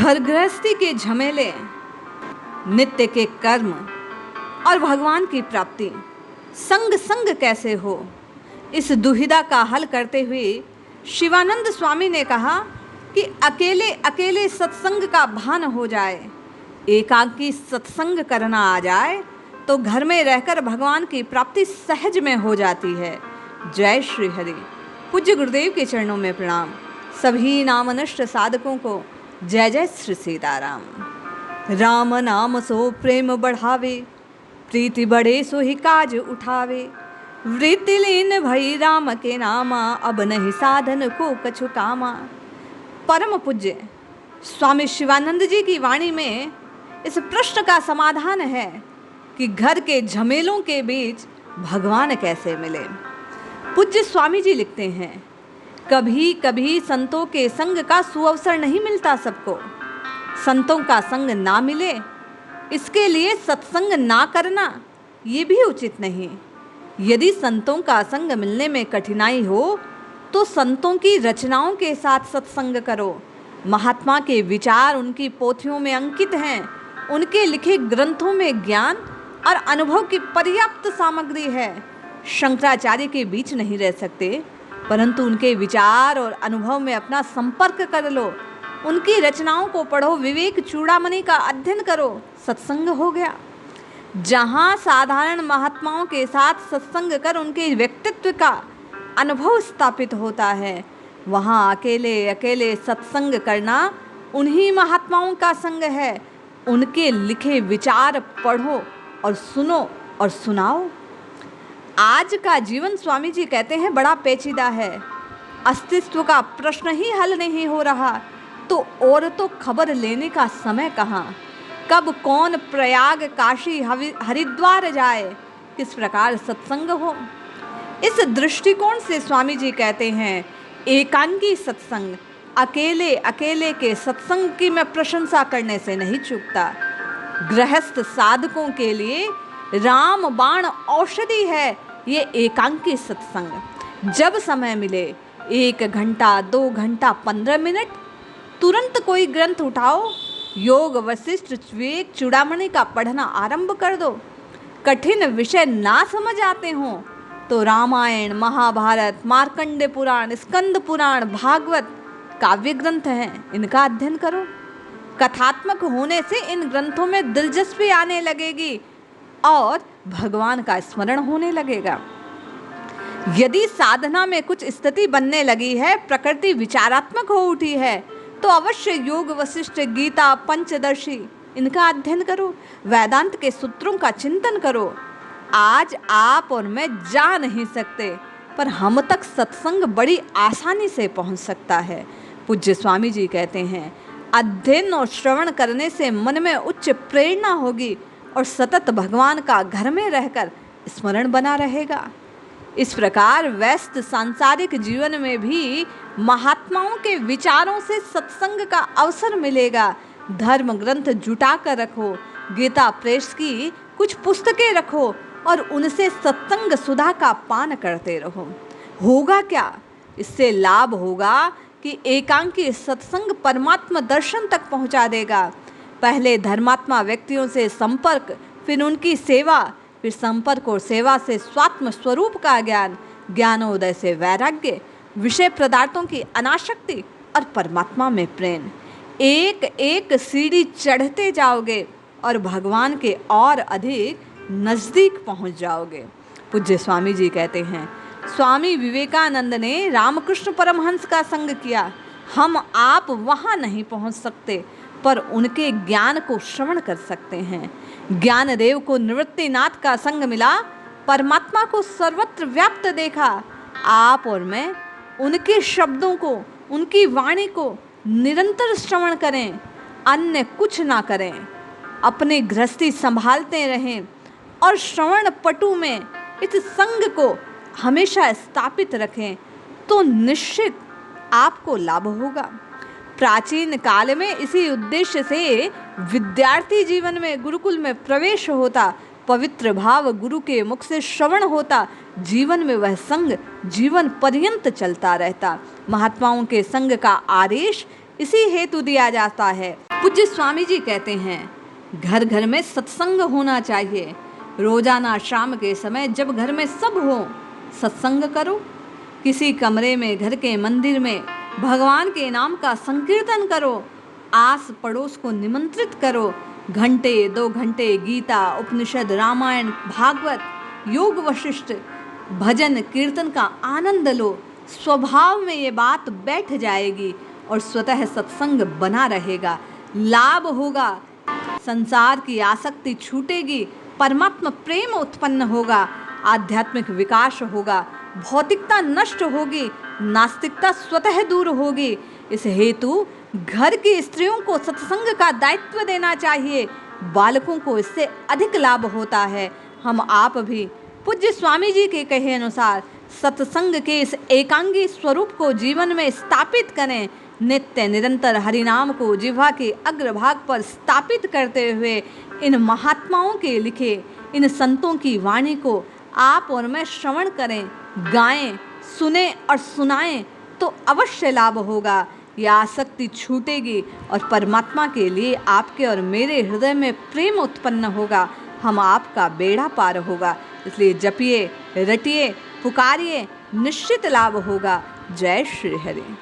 घर गृहस्थी के झमेले, नित्य के कर्म और भगवान की प्राप्ति संग संग कैसे हो, इस दुविधा का हल करते हुए शिवानंद स्वामी ने कहा कि अकेले अकेले सत्संग का भान हो जाए, एकांकी सत्संग करना आ जाए तो घर में रहकर भगवान की प्राप्ति सहज में हो जाती है। जय श्री हरि। पूज्य गुरुदेव के चरणों में प्रणाम। सभी नामनिष्ठ साधकों को जय जय श्री सीताराम। राम नाम सो प्रेम बढ़ावे, प्रीति बढ़े सो ही काज उठावे। वृत्ति लीन भई राम के नामा, अब नहीं साधन को कछु कामा। परम पूज्य स्वामी शिवानंद जी की वाणी में इस प्रश्न का समाधान है कि घर के झमेलों के बीच भगवान कैसे मिले। पूज्य स्वामी जी लिखते हैं, कभी कभी संतों के संग का सुअवसर नहीं मिलता सबको। संतों का संग ना मिले इसके लिए सत्संग ना करना ये भी उचित नहीं। यदि संतों का संग मिलने में कठिनाई हो तो संतों की रचनाओं के साथ सत्संग करो। महात्मा के विचार उनकी पोथियों में अंकित हैं, उनके लिखे ग्रंथों में ज्ञान और अनुभव की पर्याप्त सामग्री है। शंकराचार्य के बीच नहीं रह सकते, परंतु उनके विचार और अनुभव में अपना संपर्क कर लो। उनकी रचनाओं को पढ़ो, विवेक चूड़ामणि का अध्ययन करो, सत्संग हो गया। जहाँ साधारण महात्माओं के साथ सत्संग कर उनके व्यक्तित्व का अनुभव स्थापित होता है, वहाँ अकेले अकेले सत्संग करना उन्हीं महात्माओं का संग है। उनके लिखे विचार पढ़ो और सुनो और सुनाओ। आज का जीवन स्वामी जी कहते हैं बड़ा पेचीदा है। अस्तित्व का प्रश्न ही हल नहीं हो रहा तो और तो खबर लेने का समय कहाँ। कब कौन प्रयाग काशी हरिद्वार जाए, किस प्रकार सत्संग हो। इस दृष्टिकोण से स्वामी जी कहते हैं एकांगी सत्संग, अकेले अकेले के सत्संग की मैं प्रशंसा करने से नहीं चूकता। गृहस्थ साधकों के लिए राम बाण औषधि है ये एकांकी सत्संग। जब समय मिले 1 घंटा 2 घंटा 15 मिनट तुरंत कोई ग्रंथ उठाओ, योग वशिष्ठ विवेक चूड़ामणि का पढ़ना आरंभ कर दो। कठिन विषय ना समझ आते हों तो रामायण, महाभारत, मार्कंडे पुराण, स्कंद पुराण, भागवत काव्य ग्रंथ हैं, इनका अध्ययन करो। कथात्मक होने से इन ग्रंथों में दिलचस्पी आने लगेगी और भगवान का स्मरण होने लगेगा। यदि साधना में कुछ स्थिति बनने लगी है, प्रकृति विचारात्मक हो उठी है, तो अवश्य योग वशिष्ठ, गीता, पंचदर्शी इनका अध्ययन करो। वेदांत के सूत्रों का चिंतन करो। आज आप और मैं जा नहीं सकते, पर हम तक सत्संग बड़ी आसानी से पहुंच सकता है। पूज्य स्वामी जी कहते हैं अध्ययन और श्रवण करने से मन में उच्च प्रेरणा होगी और सतत भगवान का घर में रहकर स्मरण बना रहेगा। इस प्रकार व्यस्त सांसारिक जीवन में भी महात्माओं के विचारों से सत्संग का अवसर मिलेगा। धर्म ग्रंथ जुटा कर रखो, गीता प्रेस की कुछ पुस्तकें रखो और उनसे सत्संग सुधा का पान करते रहो। होगा क्या? इससे लाभ होगा कि एकांकी सत्संग परमात्मा दर्शन तक पहुंचा देगा। पहले धर्मात्मा व्यक्तियों से संपर्क, फिर उनकी सेवा, फिर संपर्क और सेवा से स्वात्म स्वरूप का ज्ञान, ज्ञानोदय से वैराग्य, विषय पदार्थों की अनासक्ति और परमात्मा में प्रेम। एक एक सीढ़ी चढ़ते जाओगे और भगवान के और अधिक नज़दीक पहुंच जाओगे। पूज्य स्वामी जी कहते हैं स्वामी विवेकानंद ने रामकृष्ण परमहंस का संग किया। हम आप वहाँ नहीं पहुँच सकते, पर उनके ज्ञान को श्रवण कर सकते हैं। ज्ञानदेव को निवृत्तिनाथ का संग मिला, परमात्मा को सर्वत्र व्याप्त देखा। आप और मैं उनके शब्दों को, उनकी वाणी को निरंतर श्रवण करें, अन्य कुछ ना करें। अपनी गृहस्थी संभालते रहें और श्रवण पटु में इस संग को हमेशा स्थापित रखें तो निश्चित आपको लाभ होगा। प्राचीन काल में इसी उद्देश्य से विद्यार्थी जीवन में गुरुकुल में प्रवेश होता, पवित्र भाव गुरु के मुख से श्रवण होता, जीवन में वह संग जीवन पर्यंत चलता रहता। महात्माओं के संग का आदेश इसी हेतु दिया जाता है। पूज्य स्वामी जी कहते हैं, घर घर में सत्संग होना चाहिए। रोजाना शाम के समय जब घर में सब हो, सत्संग करो। किसी कमरे में, घर के मंदिर में भगवान के नाम का संकीर्तन करो। आस पड़ोस को निमंत्रित करो। घंटे 2 घंटे गीता, उपनिषद, रामायण, भागवत, योग वशिष्ठ, भजन कीर्तन का आनंद लो। स्वभाव में ये बात बैठ जाएगी और स्वतः सत्संग बना रहेगा। लाभ होगा, संसार की आसक्ति छूटेगी, परमात्मा प्रेम उत्पन्न होगा, आध्यात्मिक विकास होगा, भौतिकता नष्ट होगी, नास्तिकता स्वतः दूर होगी। इस हेतु घर की स्त्रियों को सत्संग का दायित्व देना चाहिए। बालकों को इससे अधिक लाभ होता है। हम आप भी पूज्य स्वामी जी के कहे अनुसार सत्संग के इस एकांगी स्वरूप को जीवन में स्थापित करें। नित्य निरंतर हरिनाम को जिह्वा के अग्रभाग पर स्थापित करते हुए इन महात्माओं के लिखे, इन संतों की वाणी को आप और मैं श्रवण करें, गाएं, सुने और सुनाएं तो अवश्य लाभ होगा। यह आसक्ति छूटेगी और परमात्मा के लिए आपके और मेरे हृदय में प्रेम उत्पन्न होगा। हम आपका बेड़ा पार होगा। इसलिए जपिए, रटिए, पुकारिए, निश्चित लाभ होगा। जय श्री हरि।